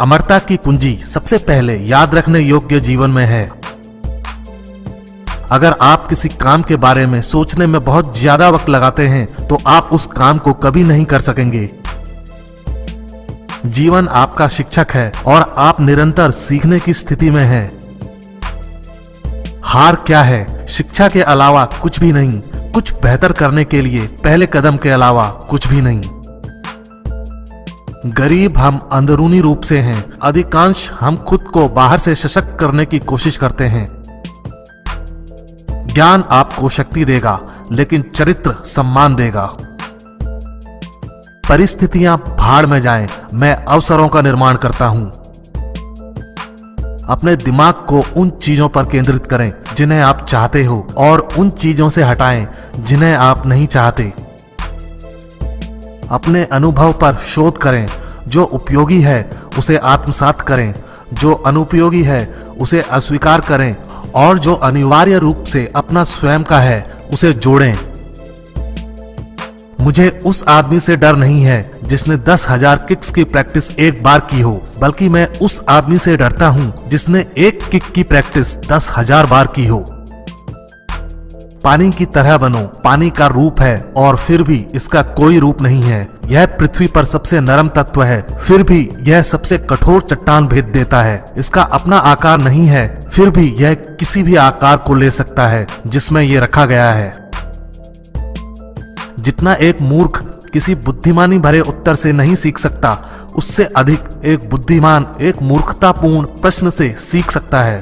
अमरता की कुंजी सबसे पहले याद रखने योग्य जीवन में है। अगर आप किसी काम के बारे में सोचने में बहुत ज्यादा वक्त लगाते हैं तो आप उस काम को कभी नहीं कर सकेंगे। जीवन आपका शिक्षक है और आप निरंतर सीखने की स्थिति में हैं। हार क्या है? शिक्षा के अलावा कुछ भी नहीं, कुछ बेहतर करने के लिए पहले कदम के अलावा कुछ भी नहीं। गरीब हम अंदरूनी रूप से हैं। अधिकांश हम खुद को बाहर से सशक्त करने की कोशिश करते हैं। ज्ञान आपको शक्ति देगा, लेकिन चरित्र सम्मान देगा। परिस्थितियां भाड़ में जाएं, मैं अवसरों का निर्माण करता हूं। अपने दिमाग को उन चीजों पर केंद्रित करें जिन्हें आप चाहते हो और उन चीजों से हटाएं जिन्हें आप नहीं चाहते। अपने अनुभव पर शोध करें। जो उपयोगी है उसे आत्मसात करें, जो अनुपयोगी है उसे अस्वीकार करें और जो अनिवार्य रूप से अपना स्वयं का है उसे जोड़ें। मुझे उस आदमी से डर नहीं है जिसने 10,000 किक्स की प्रैक्टिस एक बार की हो, बल्कि मैं उस आदमी से डरता हूं जिसने एक किक की प्रैक्टिस 10,000 बार की हो। पानी की तरह बनो। पानी का रूप है और फिर भी इसका कोई रूप नहीं है। यह पृथ्वी पर सबसे नरम तत्व है, फिर भी यह सबसे कठोर चट्टान भेद देता है। इसका अपना आकार नहीं है, फिर भी यह किसी भी आकार को ले सकता है जिसमें यह रखा गया है। जितना एक मूर्ख किसी बुद्धिमानी भरे उत्तर से नहीं सीख सकता, उससे अधिक एक बुद्धिमान एक मूर्खतापूर्ण प्रश्न से सीख सकता है।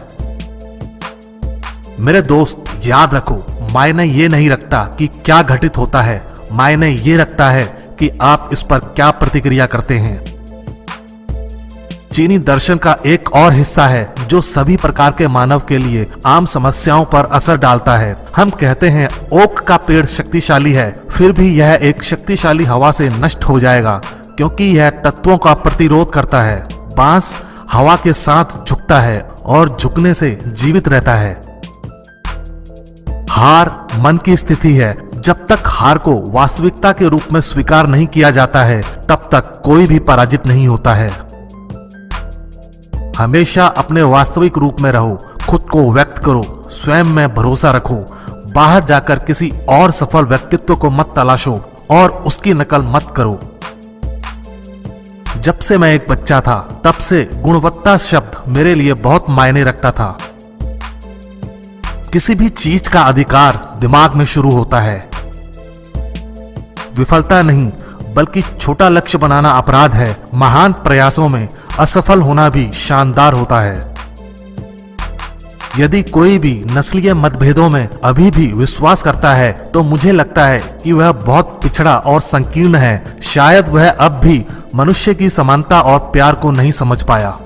मेरे दोस्त, याद रखो, मायने ये नहीं रखता कि क्या घटित होता है, मायने ये रखता है कि आप इस पर क्या प्रतिक्रिया करते हैं। चीनी दर्शन का एक और हिस्सा है जो सभी प्रकार के मानव के लिए आम समस्याओं पर असर डालता है। हम कहते हैं ओक का पेड़ शक्तिशाली है, फिर भी यह एक शक्तिशाली हवा से नष्ट हो जाएगा क्योंकि यह तत्वों का प्रतिरोध करता है। बांस हवा के साथ झुकता है और झुकने से जीवित रहता है। हार मन की स्थिति है। जब तक हार को वास्तविकता के रूप में स्वीकार नहीं किया जाता है, तब तक कोई भी पराजित नहीं होता है। हमेशा अपने वास्तविक रूप में रहो, खुद को व्यक्त करो, स्वयं में भरोसा रखो। बाहर जाकर किसी और सफल व्यक्तित्व को मत तलाशो और उसकी नकल मत करो। जब से मैं एक बच्चा था, तब से गुणवत्ता शब्द मेरे लिए बहुत मायने रखता था। किसी भी चीज का अधिकार दिमाग में शुरू होता है। विफलता नहीं, बल्कि छोटा लक्ष्य बनाना अपराध है। महान प्रयासों में असफल होना भी शानदार होता है। यदि कोई भी नस्लीय मतभेदों में अभी भी विश्वास करता है तो मुझे लगता है कि वह बहुत पिछड़ा और संकीर्ण है। शायद वह अब भी मनुष्य की समानता और प्यार को नहीं समझ पाया।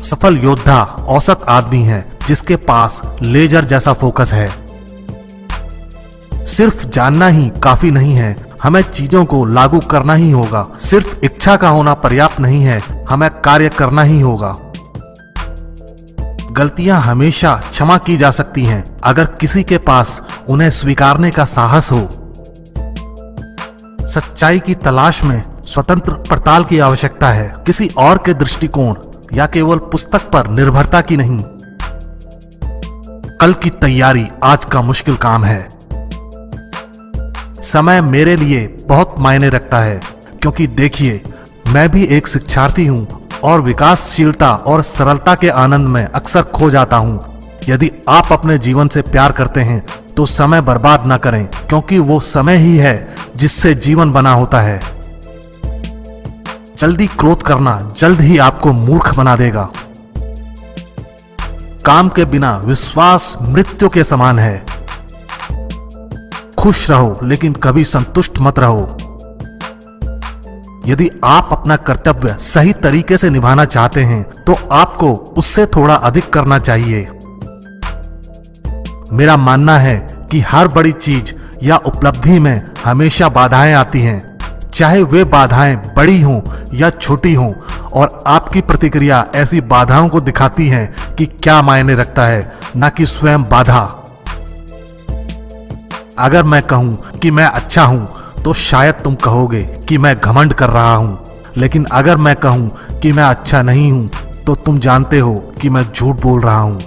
सफल योद्धा औसत आदमी है जिसके पास लेजर जैसा फोकस है। सिर्फ जानना ही काफी नहीं है, हमें चीजों को लागू करना ही होगा। सिर्फ इच्छा का होना पर्याप्त नहीं है, हमें कार्य करना ही होगा। गलतियां हमेशा क्षमा की जा सकती हैं अगर किसी के पास उन्हें स्वीकारने का साहस हो। सच्चाई की तलाश में स्वतंत्र पड़ताल की आवश्यकता है, किसी और के दृष्टिकोण या केवल पुस्तक पर निर्भरता की नहीं। कल की तैयारी आज का मुश्किल काम है। समय मेरे लिए बहुत मायने रखता है क्योंकि देखिए, मैं भी एक शिक्षार्थी हूं और विकासशीलता और सरलता के आनंद में अक्सर खो जाता हूं। यदि आप अपने जीवन से प्यार करते हैं तो समय बर्बाद ना करें, क्योंकि वो समय ही है जिससे जीवन बना होता है। जल्दी क्रोध करना जल्द ही आपको मूर्ख बना देगा। काम के बिना विश्वास मृत्यु के समान है। खुश रहो लेकिन कभी संतुष्ट मत रहो। यदि आप अपना कर्तव्य सही तरीके से निभाना चाहते हैं तो आपको उससे थोड़ा अधिक करना चाहिए। मेरा मानना है कि हर बड़ी चीज या उपलब्धि में हमेशा बाधाएं आती हैं, चाहे वे बाधाएं बड़ी हों या छोटी हों, और आपकी प्रतिक्रिया ऐसी बाधाओं को दिखाती है कि क्या मायने रखता है, न कि स्वयं बाधा। अगर मैं कहूं कि मैं अच्छा हूं तो शायद तुम कहोगे कि मैं घमंड कर रहा हूं, लेकिन अगर मैं कहूं कि मैं अच्छा नहीं हूं तो तुम जानते हो कि मैं झूठ बोल रहा हूं।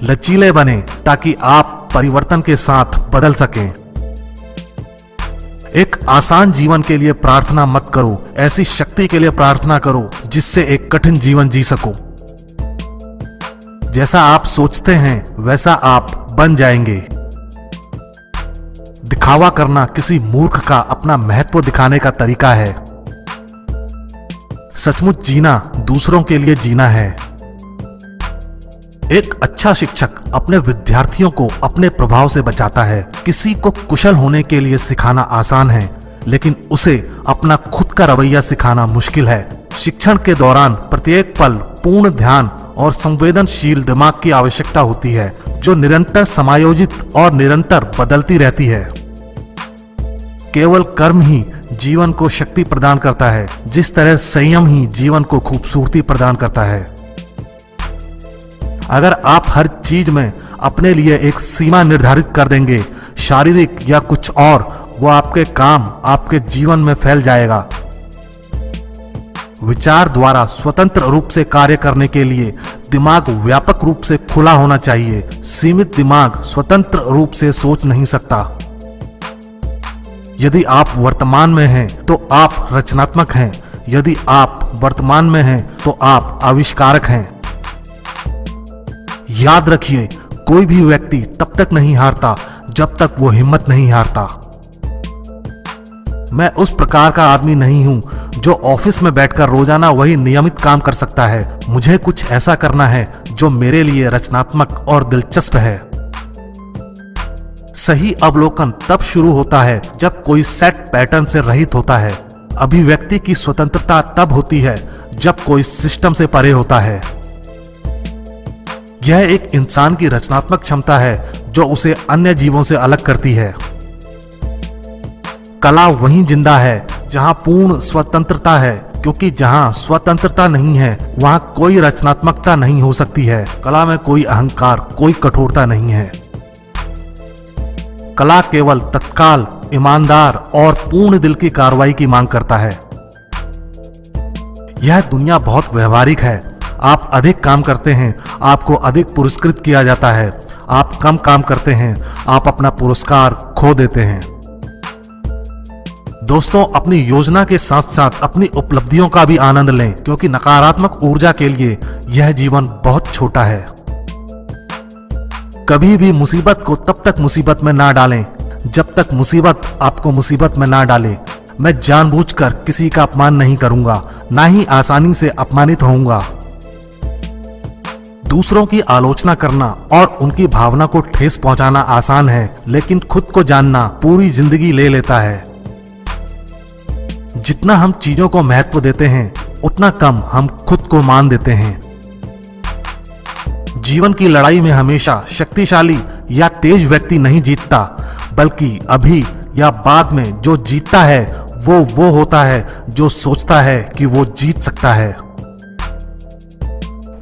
लचीले बने ताकि आप परिवर्तन के साथ बदल सकें। एक आसान जीवन के लिए प्रार्थना मत करो, ऐसी शक्ति के लिए प्रार्थना करो जिससे एक कठिन जीवन जी सको। जैसा आप सोचते हैं वैसा आप बन जाएंगे। दिखावा करना किसी मूर्ख का अपना महत्व दिखाने का तरीका है। सचमुच जीना दूसरों के लिए जीना है। एक अच्छा शिक्षक अपने विद्यार्थियों को अपने प्रभाव से बचाता है। किसी को कुशल होने के लिए सिखाना आसान है, लेकिन उसे अपना खुद का रवैया सिखाना मुश्किल है। शिक्षण के दौरान प्रत्येक पल पूर्ण ध्यान और संवेदनशील दिमाग की आवश्यकता होती है, जो निरंतर समायोजित और निरंतर बदलती रहती है। केवल कर्म ही जीवन को शक्ति प्रदान करता है, जिस तरह संयम ही जीवन को खूबसूरती प्रदान करता है। अगर आप हर चीज में अपने लिए एक सीमा निर्धारित कर देंगे, शारीरिक या कुछ और, वो आपके काम आपके जीवन में फैल जाएगा। विचार द्वारा स्वतंत्र रूप से कार्य करने के लिए दिमाग व्यापक रूप से खुला होना चाहिए। सीमित दिमाग स्वतंत्र रूप से सोच नहीं सकता। यदि आप वर्तमान में हैं तो आप रचनात्मक हैं। यदि आप वर्तमान में हैं तो आप आविष्कारक हैं। याद रखिए, कोई भी व्यक्ति तब तक नहीं हारता जब तक वो हिम्मत नहीं हारता। मैं उस प्रकार का आदमी नहीं हूं जो ऑफिस में बैठकर रोजाना वही नियमित काम कर सकता है। मुझे कुछ ऐसा करना है जो मेरे लिए रचनात्मक और दिलचस्प है। सही अवलोकन तब शुरू होता है जब कोई सेट पैटर्न से रहित होता है। अभिव्यक्ति की स्वतंत्रता तब होती है जब कोई सिस्टम से परे होता है। यह एक इंसान की रचनात्मक क्षमता है जो उसे अन्य जीवों से अलग करती है। कला वहीं जिंदा है जहां पूर्ण स्वतंत्रता है, क्योंकि जहां स्वतंत्रता नहीं है वहां कोई रचनात्मकता नहीं हो सकती है। कला में कोई अहंकार, कोई कठोरता नहीं है। कला केवल तत्काल, ईमानदार और पूर्ण दिल की कार्रवाई की मांग करता है। यह दुनिया बहुत व्यवहारिक है। आप अधिक काम करते हैं, आपको अधिक पुरस्कृत किया जाता है। आप कम काम करते हैं, आप अपना पुरस्कार खो देते हैं। दोस्तों, अपनी योजना के साथ साथ अपनी उपलब्धियों का भी आनंद लें, क्योंकि नकारात्मक ऊर्जा के लिए यह जीवन बहुत छोटा है। कभी भी मुसीबत को तब तक मुसीबत में ना डालें जब तक मुसीबत आपको मुसीबत में ना डाले। मैं जानबूझकर किसी का अपमान नहीं करूंगा, ना ही आसानी से अपमानित होऊंगा। दूसरों की आलोचना करना और उनकी भावना को ठेस पहुंचाना आसान है, लेकिन खुद को जानना पूरी जिंदगी ले लेता है। जितना हम चीजों को महत्व देते हैं, उतना कम हम खुद को मान देते हैं। जीवन की लड़ाई में हमेशा शक्तिशाली या तेज व्यक्ति नहीं जीतता, बल्कि अभी या बाद में जो जीतता है वो होता है जो सोचता है कि वो जीत सकता है।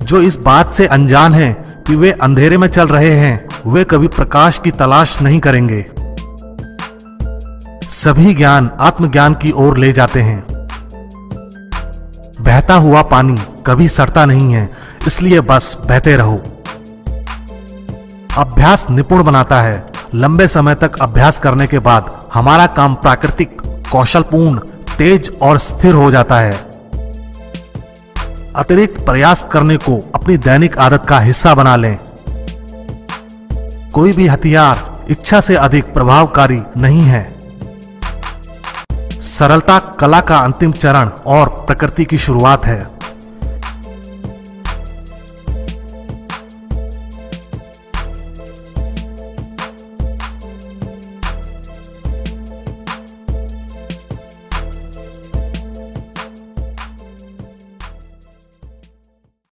जो इस बात से अनजान हैं कि वे अंधेरे में चल रहे हैं, वे कभी प्रकाश की तलाश नहीं करेंगे। सभी ज्ञान आत्मज्ञान की ओर ले जाते हैं। बहता हुआ पानी कभी सड़ता नहीं है, इसलिए बस बहते रहो। अभ्यास निपुण बनाता है। लंबे समय तक अभ्यास करने के बाद हमारा काम प्राकृतिक, कौशलपूर्ण, तेज और स्थिर हो जाता है। अतिरिक्त प्रयास करने को अपनी दैनिक आदत का हिस्सा बना लें। कोई भी हथियार इच्छा से अधिक प्रभावकारी नहीं है। सरलता कला का अंतिम चरण और प्रकृति की शुरुआत है।